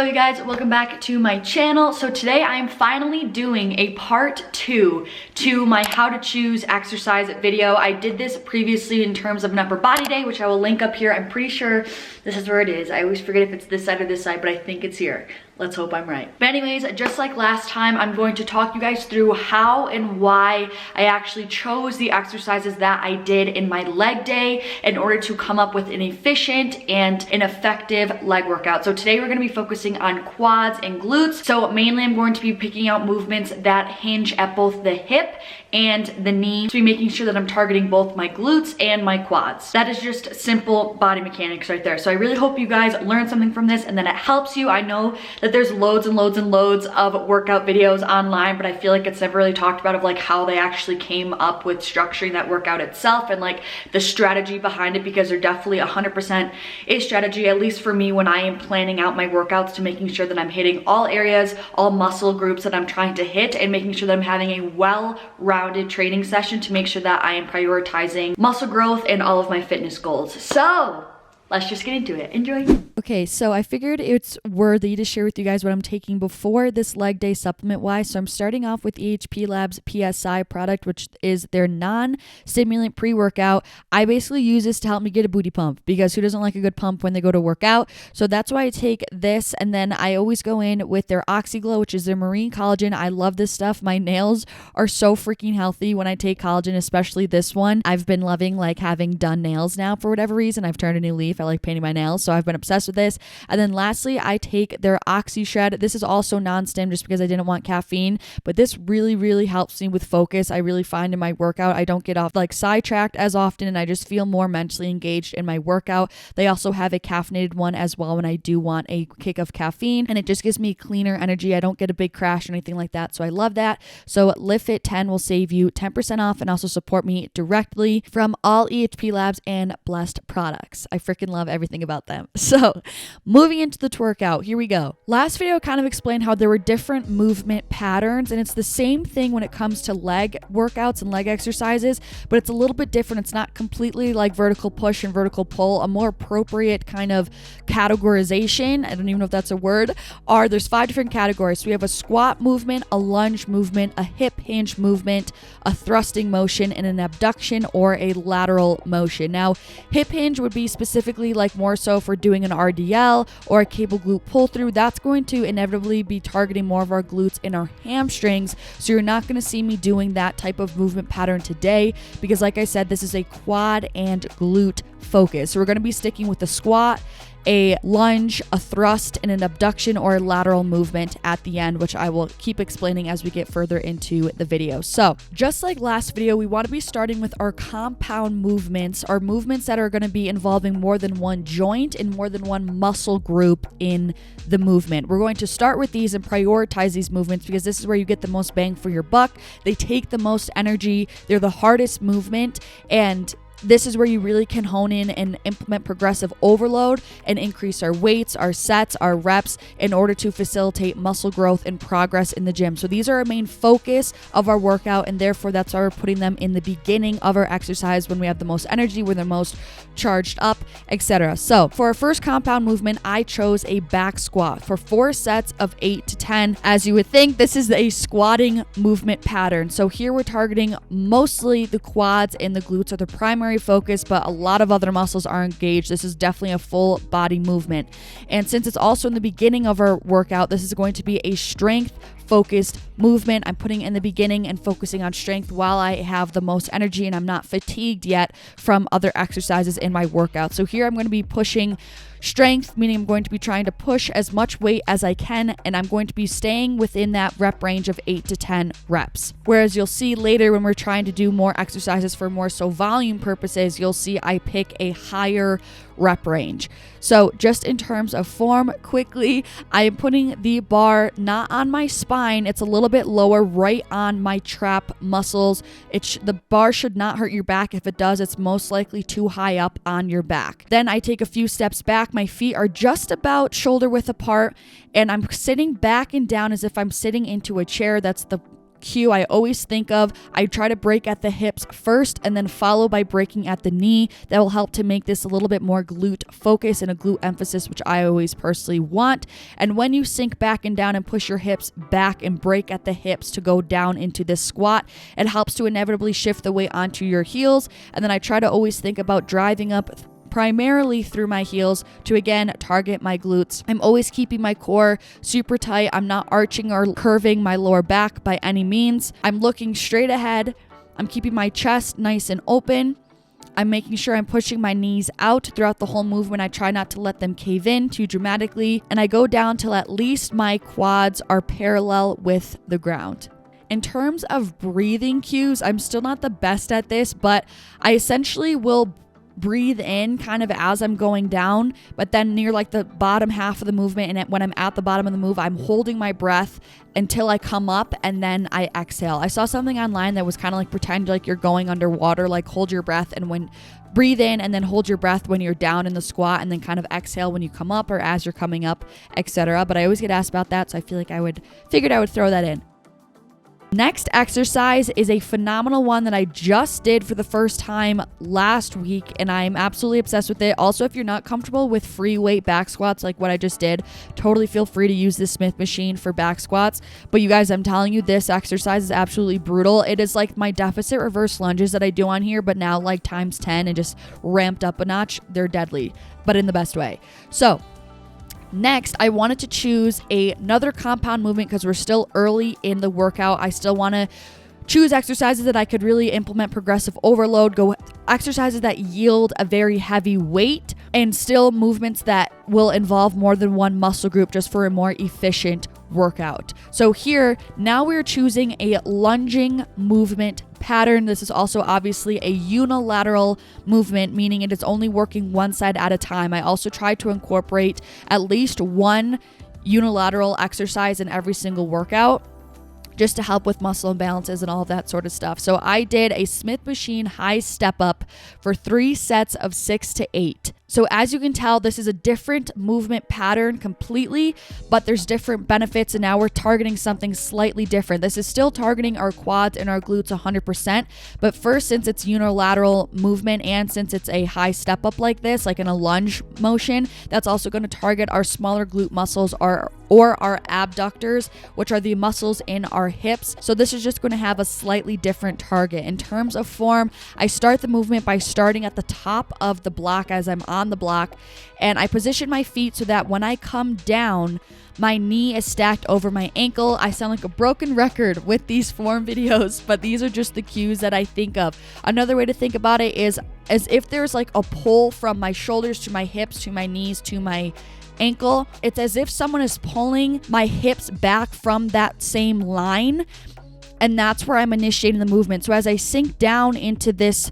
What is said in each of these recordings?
you guys, welcome back to my channel. So today I am finally doing a part 2 to my how to choose exercise video. I did this previously in terms of an upper body day, which I will link up here. I'm pretty sure this is where it is. I always forget if it's this side or this side, but I think it's here. Let's hope I'm right. But anyways, just like last time, I'm going to talk you guys through how and why I actually chose the exercises that I did in my leg day in order to come up with an efficient and an effective leg workout. So today we're gonna be focusing on quads and glutes. So mainly I'm going to be picking out movements that hinge at both the hip and the knee to be making sure that I'm targeting both my glutes and my quads. That is just simple body mechanics right there. So I really hope you guys learn something from this and that it helps you. I know that there's loads and loads and loads of workout videos online, but I feel like it's never really talked about of like how they actually came up with structuring that workout itself and like the strategy behind it, because there definitely 100% is strategy, at least for me when I am planning out my workouts, to making sure that I'm hitting all areas, all muscle groups that I'm trying to hit, and making sure that I'm having a well-rounded training session to make sure that I am prioritizing muscle growth and all of my fitness goals. So let's just get into it. Enjoy. Okay, so I figured it's worthy to share with you guys what I'm taking before this leg day supplement-wise. So I'm starting off with EHPLABS PSI product, which is their non-stimulant pre-workout. I basically use this to help me get a booty pump, because who doesn't like a good pump when they go to work out? So that's why I take this, and then I always go in with their OxyGlow, which is their marine collagen. I love this stuff. My nails are so freaking healthy when I take collagen, especially this one. I've been loving like having done nails now for whatever reason. I've turned a new leaf. I like painting my nails, so I've been obsessed with this. And then lastly, I take their Oxy Shred. This is also non-stim just because I didn't want caffeine, but this really helps me with focus. I really find in my workout I don't get off like sidetracked as often, and I just feel more mentally engaged in my workout. They also have a caffeinated one as well when I do want a kick of caffeine, and it just gives me cleaner energy. I don't get a big crash or anything like that, so I love that. So Livfiit 10 will save you 10% off and also support me directly from all EHPLABS and Blessed products. I freaking love everything about them. So moving into the twerk out, here we go. Last video kind of explained how there were different movement patterns, and it's the same thing when it comes to leg workouts and leg exercises, but it's a little bit different. It's not completely like vertical push and vertical pull. A more appropriate kind of categorization, I don't even know if that's a word, there's 5 different categories. So we have a squat movement, a lunge movement, a hip hinge movement, a thrusting motion, and an abduction or a lateral motion. Now, hip hinge would be specifically like more so for doing an RDL or a cable glute pull through. That's going to inevitably be targeting more of our glutes and our hamstrings. So you're not going to see me doing that type of movement pattern today, because like I said, this is a quad and glute focus. So we're going to be sticking with the squat, a lunge, a thrust, and an abduction or lateral movement at the end, which I will keep explaining as we get further into the video. So just like last video, we want to be starting with our compound movements, our movements that are going to be involving more than one joint and more than one muscle group in the movement. We're going to start with these and prioritize these movements because this is where you get the most bang for your buck. They take the most energy. They're the hardest movement, and this is where you really can hone in and implement progressive overload and increase our weights, our sets, our reps in order to facilitate muscle growth and progress in the gym. So these are our main focus of our workout, and therefore that's why we're putting them in the beginning of our exercise when we have the most energy, when they're most charged up, etc. So for our first compound movement, I chose a back squat for 4 sets of 8 to 10. As you would think, this is a squatting movement pattern. So here we're targeting mostly the quads and the glutes are the primary focus, but a lot of other muscles are engaged. This is definitely a full body movement. And since it's also in the beginning of our workout, this is going to be a strength focused movement. I'm putting it in the beginning and focusing on strength while I have the most energy and I'm not fatigued yet from other exercises in my workout. So here I'm going to be pushing strength, meaning I'm going to be trying to push as much weight as I can, and I'm going to be staying within that rep range of 8 to 10 reps. Whereas you'll see later when we're trying to do more exercises for more so volume purposes, you'll see I pick a higher rep range. So just in terms of form, quickly, I am putting the bar not on my spine. It's a little bit lower, right on my trap muscles. The bar should not hurt your back. If it does, it's most likely too high up on your back. Then I take a few steps back. My feet are just about shoulder width apart, and I'm sitting back and down as if I'm sitting into a chair. That's the cue I always think of, I try to break at the hips first and then follow by breaking at the knee. That will help to make this a little bit more glute focus and a glute emphasis, which I always personally want. And when you sink back and down and push your hips back and break at the hips to go down into this squat, it helps to inevitably shift the weight onto your heels. And then I try to always think about driving up primarily through my heels to again target my glutes. I'm always keeping my core super tight. I'm not arching or curving my lower back by any means. I'm looking straight ahead. I'm keeping my chest nice and open. I'm making sure I'm pushing my knees out throughout the whole movement. I try not to let them cave in too dramatically, and I go down till at least my quads are parallel with the ground. In terms of breathing cues, I'm still not the best at this, but I essentially will breathe in kind of as I'm going down, but then near like the bottom half of the movement, and when I'm at the bottom of the move, I'm holding my breath until I come up and then I exhale. I saw something online that was kind of like pretend like you're going underwater, like hold your breath and when breathe in and then hold your breath when you're down in the squat and then kind of exhale when you come up or as you're coming up, etc. But I always get asked about that, so I feel like I figured I would throw that in. Next exercise is a phenomenal one that I just did for the first time last week, and I'm absolutely obsessed with it. Also, if you're not comfortable with free weight back squats like what I just did, totally feel free to use the Smith machine for back squats. But you guys, I'm telling you, this exercise is absolutely brutal. It is like my deficit reverse lunges that I do on here, but now like times 10 and just ramped up a notch. They're deadly, but in the best way. So next, I wanted to choose another compound movement because we're still early in the workout. I still want to choose exercises that I could really implement progressive overload, go exercises that yield a very heavy weight, and still movements that will involve more than one muscle group just for a more efficient workout. So here, now we're choosing a lunging movement pattern. This is also obviously a unilateral movement, meaning it is only working one side at a time. I also try to incorporate at least one unilateral exercise in every single workout, just to help with muscle imbalances and all of that sort of stuff. So I did a Smith machine high step up for 3 sets of 6 to 8. So as you can tell, this is a different movement pattern completely, but there's different benefits, and now we're targeting something slightly different. This is still targeting our quads and our glutes 100%, but first, since it's unilateral movement and since it's a high step up like this, like in a lunge motion, that's also going to target our smaller glute muscles or our abductors, which are the muscles in our hips. So this is just going to have a slightly different target. In terms of form, I start the movement by starting at the top of the block as I'm on the block, and I position my feet so that when I come down, my knee is stacked over my ankle. I sound like a broken record with these form videos, but these are just the cues that I think of. Another way to think about it is as if there's like a pull from my shoulders to my hips to my knees to my ankle. It's as if someone is pulling my hips back from that same line, and that's where I'm initiating the movement. So as I sink down into this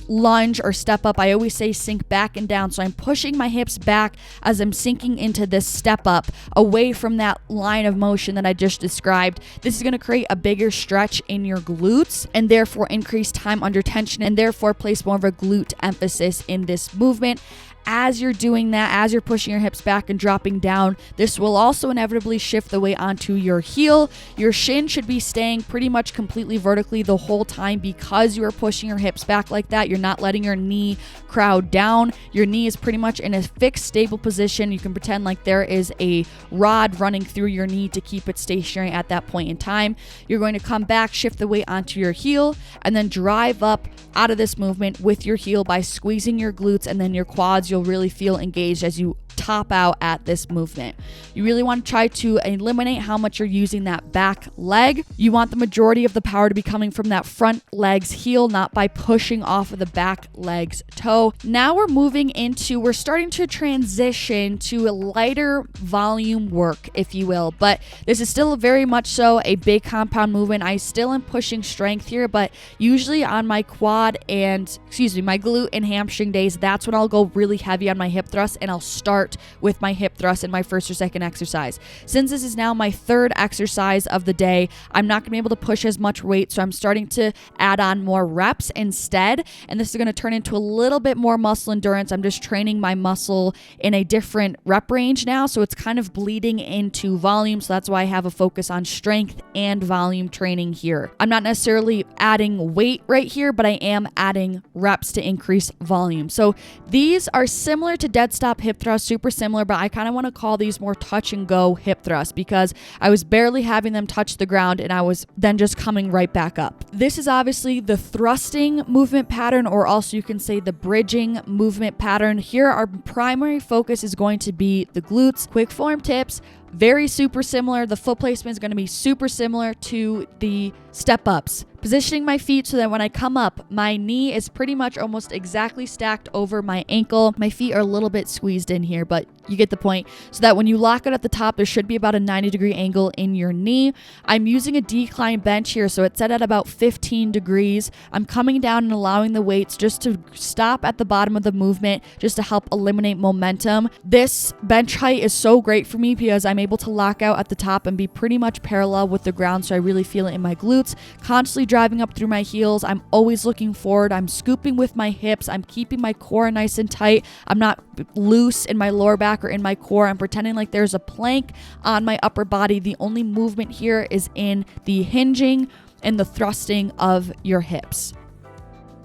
lunge or step up, I always say sink back and down. So I'm pushing my hips back as I'm sinking into this step up away from that line of motion that I just described. This is going to create a bigger stretch in your glutes and therefore increase time under tension and therefore place more of a glute emphasis in this movement. As you're doing that, as you're pushing your hips back and dropping down, this will also inevitably shift the weight onto your heel. Your shin should be staying pretty much completely vertically the whole time because you are pushing your hips back like that. You're not letting your knee crowd down. Your knee is pretty much in a fixed, stable position. You can pretend like there is a rod running through your knee to keep it stationary at that point in time. You're going to come back, shift the weight onto your heel, and then drive up out of this movement with your heel by squeezing your glutes and then your quads. You'll really feel engaged as you top out at this movement. You really want to try to eliminate how much you're using that back leg. You want the majority of the power to be coming from that front leg's heel, not by pushing off of the back leg's toe. Now we're starting to transition to a lighter volume work, if you will, but this is still very much so a big compound movement. I still am pushing strength here, but usually on my my glute and hamstring days, that's when I'll go really heavy on my hip thrust, and I'll start with my hip thrust in my first or second exercise. Since this is now my third exercise of the day, I'm not going to be able to push as much weight, so I'm starting to add on more reps instead. and this is going to turn into a little bit more muscle endurance. I'm just training my muscle in a different rep range now, so it's kind of bleeding into volume, so that's why I have a focus on strength and volume training here. I'm not necessarily adding weight right here, but I am adding reps to increase volume. So these are similar to dead stop hip thrust, super similar, but I kind of want to call these more touch and go hip thrusts because I was barely having them touch the ground and I was then just coming right back up. This is obviously the thrusting movement pattern, or also you can say the bridging movement pattern. Here our primary focus is going to be the glutes, quick form tips, very super similar. The foot placement is going to be super similar to the step ups. Positioning my feet so that when I come up, my knee is pretty much almost exactly stacked over my ankle. My feet are a little bit squeezed in here, but you get the point. So that when you lock it at the top, there should be about a 90-degree angle in your knee. I'm using a decline bench here, so it's set at about 15 degrees. I'm coming down and allowing the weights just to stop at the bottom of the movement, just to help eliminate momentum. This bench height is so great for me because I'm able to lock out at the top and be pretty much parallel with the ground, so I really feel it in my glutes. Constantly driving up through my heels. I'm always looking forward. I'm scooping with my hips. I'm keeping my core nice and tight. I'm not loose in my lower back or in my core. I'm pretending like there's a plank on my upper body. The only movement here is in the hinging and the thrusting of your hips.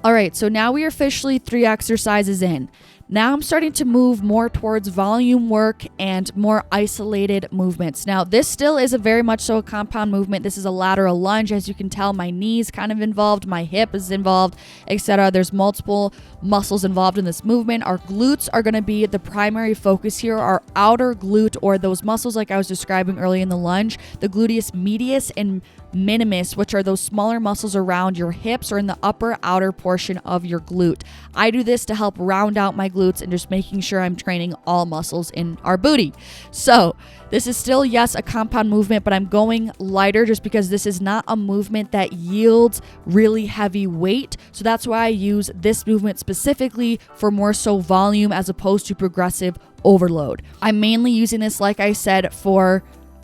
All right, so now we are officially 3 exercises in. Now I'm starting to move more towards volume work and more isolated movements. Now this still is a very much so a compound movement. This is a lateral lunge. As you can tell, my knee's kind of involved, my hip is involved, etc. There's multiple muscles involved in this movement. Our glutes are going to be the primary focus here. Our outer glute, or those muscles like I was describing earlier in the lunge, the gluteus medius and minimus, which are those smaller muscles around your hips or in the upper outer portion of your glute. I do this to help round out my glutes and just making sure I'm training all muscles in our booty. So this is still, yes, a compound movement, but I'm going lighter just because this is not a movement that yields really heavy weight. So that's why I use this movement specifically for more so volume as opposed to progressive overload. I'm mainly using this, like I said, for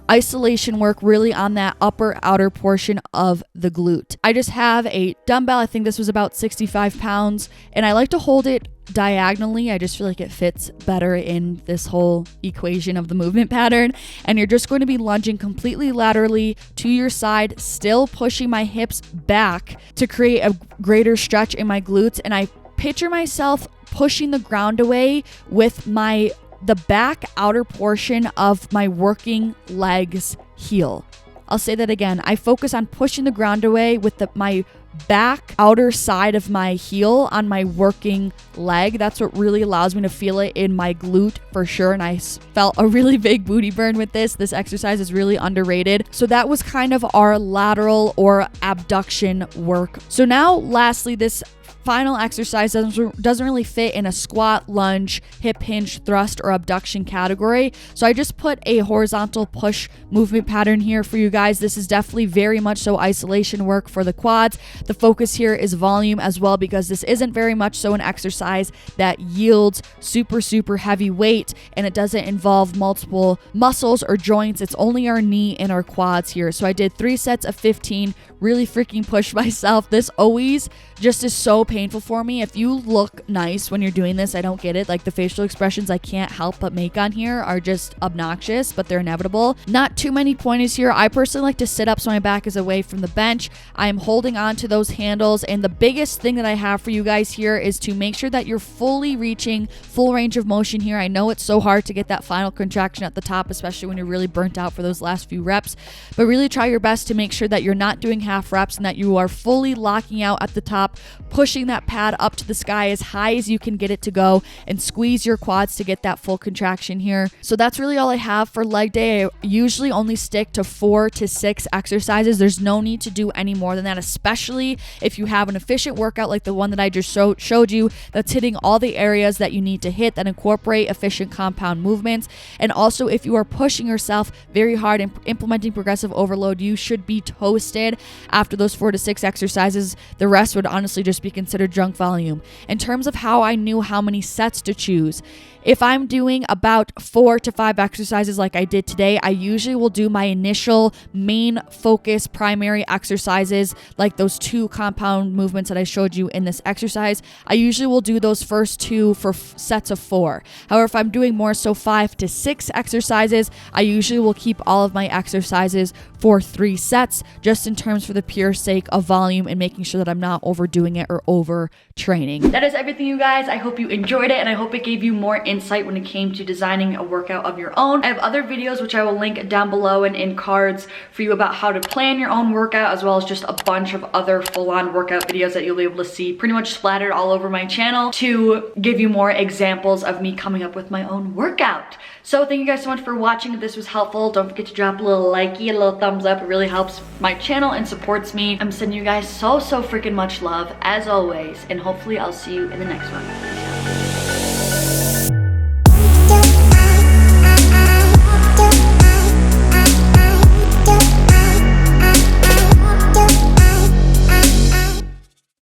isolation work, really on that upper outer portion of the glute. I just have a dumbbell. I think this was about 65 pounds, and I like to hold it diagonally. I just feel like it fits better in this whole equation of the movement pattern. And you're just going to be lunging completely laterally to your side, still pushing my hips back to create a greater stretch in my glutes. And I picture myself pushing the ground away with the back outer portion of my working leg's heel. I'll say that again. I focus on pushing the ground away with my back outer side of my heel on my working leg. That's what really allows me to feel it in my glute for sure. And I felt a really big booty burn with this. This exercise is really underrated. So that was kind of our lateral or abduction work. So now lastly, this final exercise doesn't really fit in a squat, lunge, hip hinge, thrust, or abduction category. So I just put a horizontal push movement pattern here for you guys. This is definitely very much so isolation work for the quads. The focus here is volume as well, because this isn't very much so an exercise that yields super, super heavy weight, and it doesn't involve multiple muscles or joints. It's only our knee and our quads here. So I did 3 sets of 15, really freaking pushed myself. This always just is so painful for me. If you look nice when you're doing this, I don't get it. Like, the facial expressions I can't help but make on here are just obnoxious, but they're inevitable. Not too many pointers here. I personally like to sit up so my back is away from the bench. I'm holding on to those handles, and the biggest thing that I have for you guys here is to make sure that you're fully reaching full range of motion here. I know it's so hard to get that final contraction at the top, especially when you're really burnt out for those last few reps, but really try your best to make sure that you're not doing half reps and that you are fully locking out at the top, pushing that pad up to the sky as high as you can get it to go, and squeeze your quads to get that full contraction here. So that's really all I have for leg day. I usually only stick to 4 to 6 exercises. There's no need to do any more than that, especially if you have an efficient workout like the one that I just showed you, that's hitting all the areas that you need to hit, that incorporate efficient compound movements. And also, if you are pushing yourself very hard and implementing progressive overload, you should be toasted after those 4 to 6 exercises. The rest would honestly just be considered junk volume. In terms of how I knew how many sets to choose, if I'm doing about 4 to 5 exercises like I did today, I usually will do my initial main focus primary exercises, like those 2 compound movements that I showed you in this exercise. I usually will do those first 2 for sets of 4. However, if I'm doing more so 5 to 6 exercises, I usually will keep all of my exercises for 3 sets, just in terms for the pure sake of volume and making sure that I'm not overdoing it or overtraining. That is everything, you guys. I hope you enjoyed it, and I hope it gave you more insight when it came to designing a workout of your own. I have other videos which I will link down below and in cards for you about how to plan your own workout, as well as just a bunch of other full-on workout videos that you'll be able to see pretty much splattered all over my channel to give you more examples of me coming up with my own workout. So thank you guys so much for watching. If this was helpful, don't forget to drop a little likey, a little thumbs up. It really helps my channel and supports me. I'm sending you guys so freaking much love as always, and hopefully I'll see you in the next one.